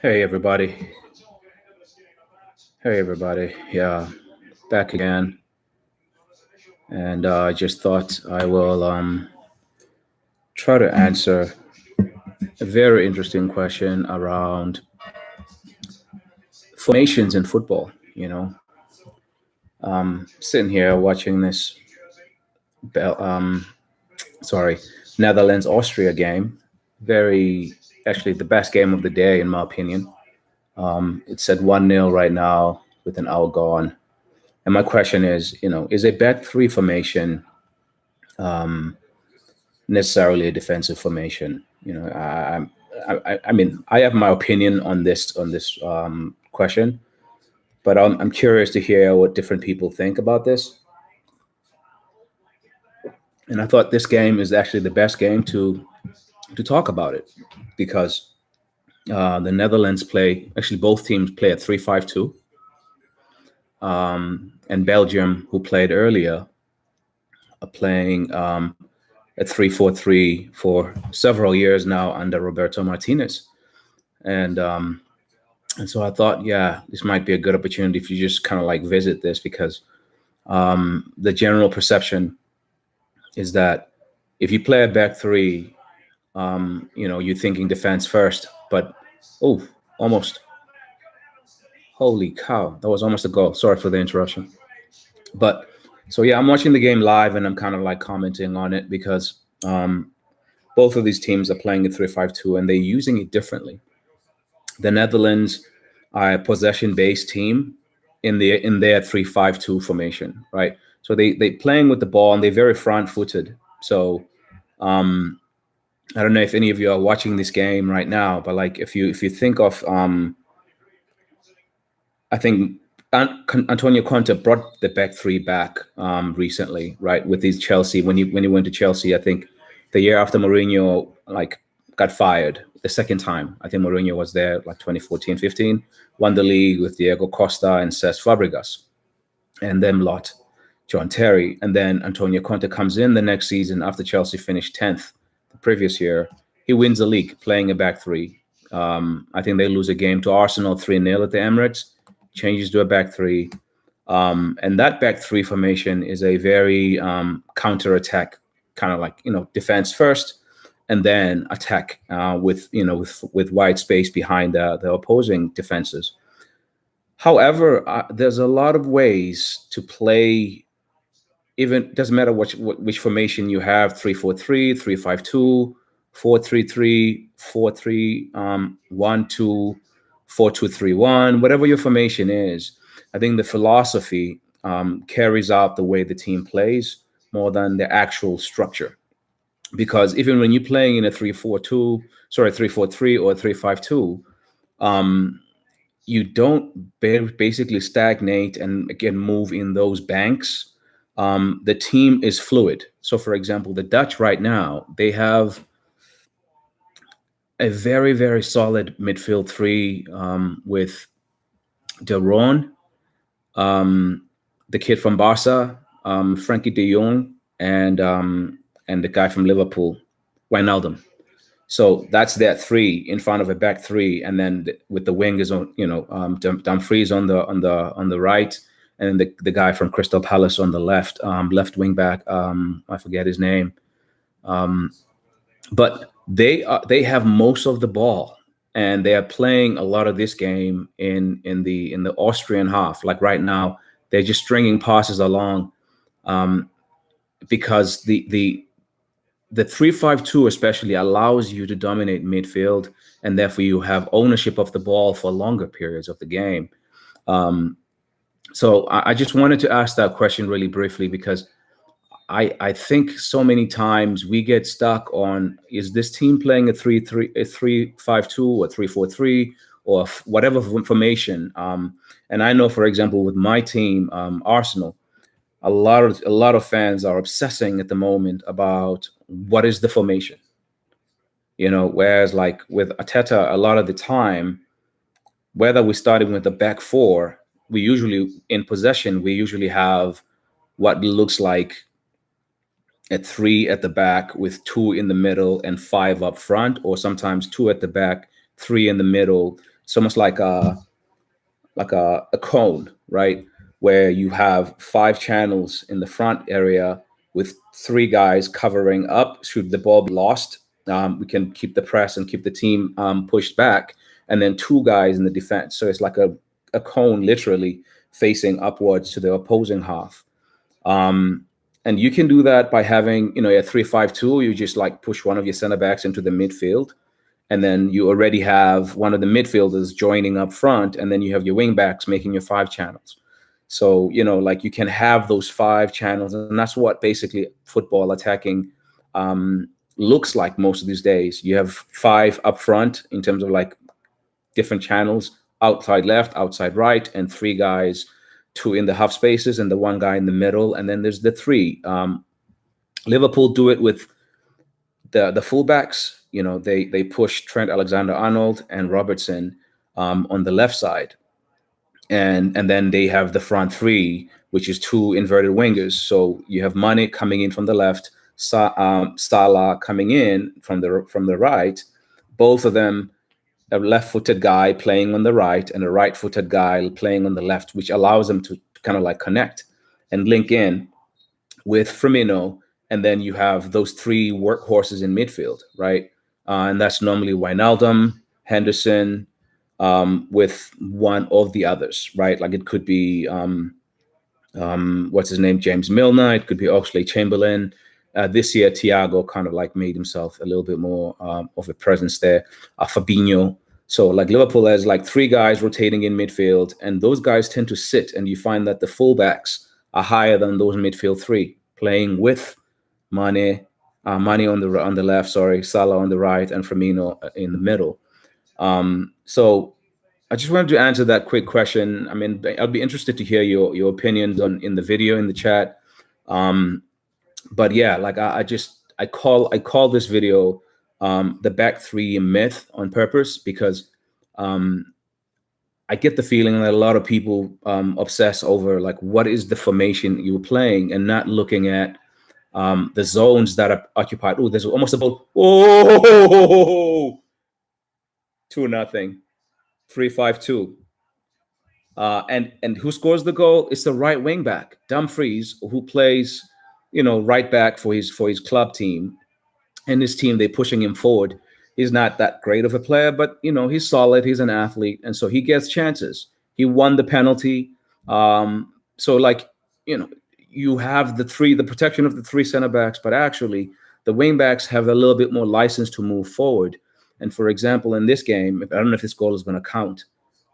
Hey everybody. Hey everybody. Yeah, back again. And I just thought I will try to answer a very interesting question around formations in football. Sitting here watching this, Bel- um, sorry, Netherlands Austria game. Very, actually, the best game of the day in my opinion. It's at 1-0 right now with an hour gone. And my question is, is a back three formation necessarily a defensive formation? I mean, I have my opinion on this question, but I'm curious to hear what different people think about this. And I thought this game is actually the best game to talk about it because the Netherlands play, actually both teams play at 3-5-2, and Belgium, who played earlier, are playing at 3-4-3 for several years now under Roberto Martinez. And so I thought, yeah, this might be a good opportunity if you just kind of like visit this because the general perception is that if you play a back three, you're thinking defense first. But oh, almost, holy cow, that was almost a goal. Sorry for the interruption. But so yeah, I'm watching the game live and I'm kind of like commenting on it because both of these teams are playing a 3-5-2 and they're using it differently. The Netherlands are a possession-based team in their 3-5-2 formation, right? So they playing with the ball and they're very front-footed. So I don't know if any of you are watching this game right now, but like if you think of I think Antonio Conte brought the back three back recently, right? With his Chelsea when he went to Chelsea, I think the year after Mourinho like got fired the second time. I think Mourinho was there like 2014-15, won the league with Diego Costa and Cesc Fabregas, and then lot John Terry, and then Antonio Conte comes in the next season after Chelsea finished 10th the previous year. He wins the league playing a back three. I think they lose a game to Arsenal 3-0 at the Emirates, changes to a back three. And that back three formation is a very counter-attack, kind of like, defense first and then attack with wide space behind the opposing defenses. However, there's a lot of ways to play. Even doesn't matter which formation you have: 3-4-3, 3-5-2, 4-3-3, 4-3-1-2, 4-2-3-1, whatever your formation is. I think the philosophy carries out the way the team plays more than the actual structure. Because even when you're playing in a 3-4-3 or 3-5-2, you don't basically stagnate and again move in those banks. The team is fluid. So, for example, the Dutch right now, they have a very, very solid midfield three with De Roon, the kid from Barca, Frankie de Jong, and the guy from Liverpool, Wijnaldum. So that's that three in front of a back three, and then with the wingers on, Dumfries on the right, and then the guy from Crystal Palace on the left, left wing back. I forget his name, but they have most of the ball, and they are playing a lot of this game in the Austrian half. Like right now, they're just stringing passes along, because the 3-5-2 especially allows you to dominate midfield, and therefore you have ownership of the ball for longer periods of the game. So I just wanted to ask that question really briefly because I think so many times we get stuck on, is this team playing a 3-5-2 or 3-4-3 or whatever formation? And I know, for example, with my team, Arsenal, a lot of fans are obsessing at the moment about what is the formation. Whereas like with Arteta, a lot of the time, whether we're starting with the back four, we usually have what looks like a three at the back with two in the middle and five up front, or sometimes two at the back, three in the middle, It's almost like a cone, right? Where you have 5 channels in the front area with 3 guys covering up. Should the ball be lost, we can keep the press and keep the team pushed back, and then 2 guys in the defense. So it's like a cone literally facing upwards to the opposing half. And you can do that by having, a 3-5-2. You just like push one of your center backs into the midfield, and then you already have one of the midfielders joining up front, and then you have your wing backs making your 5 channels. So, like you can have those 5 channels, and that's what basically football attacking looks like most of these days. You have 5 up front in terms of like different channels, outside left, outside right, and 3 guys, 2 in the half spaces and the 1 guy in the middle. And then there's the 3. Liverpool do it with the fullbacks. They push Trent Alexander-Arnold and Robertson on the left side, and then they have the front 3, which is 2 inverted wingers. So you have Mane coming in from the left, Salah coming in from the right. Both of them, a left-footed guy playing on the right and a right-footed guy playing on the left, which allows them to kind of like connect and link in with Firmino. And then you have those 3 workhorses in midfield, right? And that's normally Wijnaldum, Henderson, with one of the others, right? Like it could be, what's his name, James Milner. It could be Oxlade-Chamberlain. This year, Thiago kind of like made himself a little bit more of a presence there. Fabinho. So like Liverpool has like 3 guys rotating in midfield, and those guys tend to sit, and you find that the fullbacks are higher than those midfield 3, playing with Mane on the left, Salah on the right, and Firmino in the middle. So I just wanted to answer that quick question. I mean, I'll be interested to hear your opinions in the video, in the chat. But yeah, like I call this video the back 3 myth on purpose, because I get the feeling that a lot of people obsess over like what is the formation you're playing, and not looking at the zones that are occupied. Oh, there's almost about 2-0, 3-5-2. And who scores the goal? It's the right wing back, Dumfries, who plays, right back for his club team. And his team, they're pushing him forward. He's not that great of a player, but he's solid. He's an athlete, and so he gets chances. He won the penalty. So like, you have the protection of the 3 center backs, but actually the wing backs have a little bit more license to move forward. And for example, in this game, I don't know if this goal is going to count.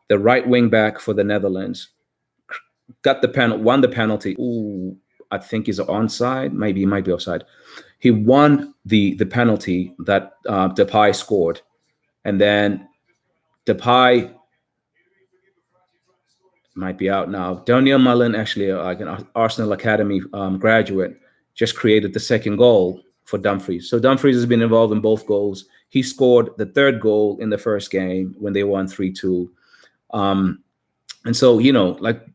The right wing back for the Netherlands won the penalty. Ooh, I think he's onside. Maybe he might be offside. He won the penalty that Depay scored, and then Depay might be out now. Daniel Mullen, actually like an Arsenal Academy graduate, just created the second goal for Dumfries. So Dumfries has been involved in both goals. He scored the 3rd goal in the first game when they won 3-2. And so, like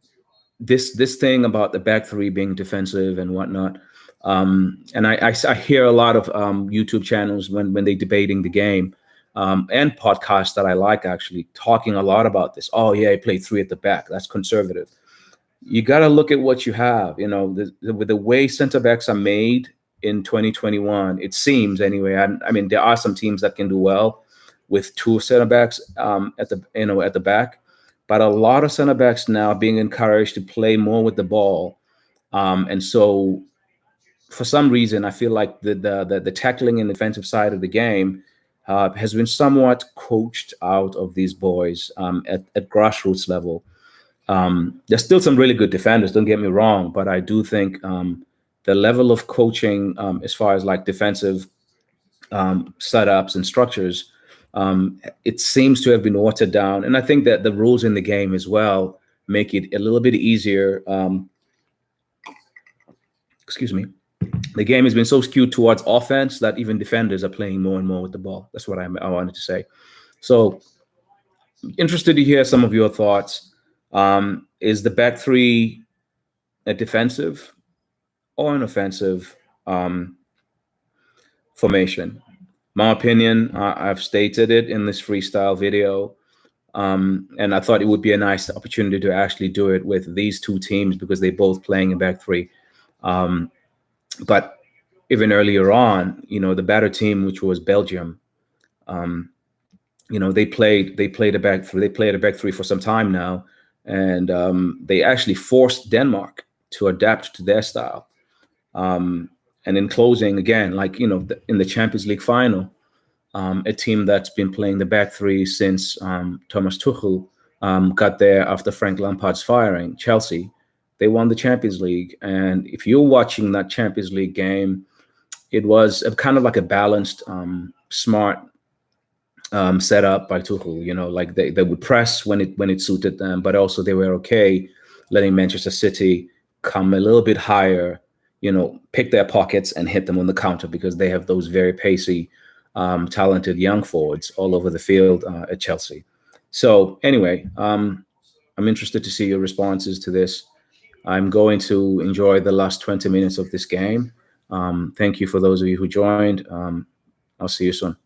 this thing about the back 3 being defensive and whatnot. And I hear a lot of YouTube channels when they're debating the game, and podcasts that I like, actually talking a lot about this. Oh yeah, he played 3 at the back. That's conservative. You got to look at what you have. With the way center backs are made in 2021, it seems anyway. I mean, there are some teams that can do well with 2 center backs at the back, but a lot of center backs now are being encouraged to play more with the ball, and so for some reason, I feel like the tackling and defensive side of the game has been somewhat coached out of these boys at grassroots level. There's still some really good defenders, don't get me wrong, but I do think the level of coaching as far as like defensive setups and structures, it seems to have been watered down. And I think that the rules in the game as well make it a little bit easier. Excuse me. The game has been so skewed towards offense that even defenders are playing more and more with the ball. That's what I wanted to say. So interested to hear some of your thoughts. Is the back 3 a defensive or an offensive formation? My opinion, I've stated it in this freestyle video. And I thought it would be a nice opportunity to actually do it with these two teams because they both playing in back three. But even earlier on, the better team, which was Belgium, they played a back three. They played a back three for some time now, and they actually forced Denmark to adapt to their style. And in closing, again, like in the Champions League final, a team that's been playing the back three since Thomas Tuchel got there after Frank Lampard's firing, Chelsea, they won the Champions League. And if you're watching that Champions League game, it was kind of like a balanced, smart set up by Tuchel. Like they would press when it suited them, but also they were okay letting Manchester City come a little bit higher, pick their pockets and hit them on the counter because they have those very pacey, talented young forwards all over the field at Chelsea. So anyway, I'm interested to see your responses to this. I'm going to enjoy the last 20 minutes of this game. Thank you for those of you who joined. I'll see you soon.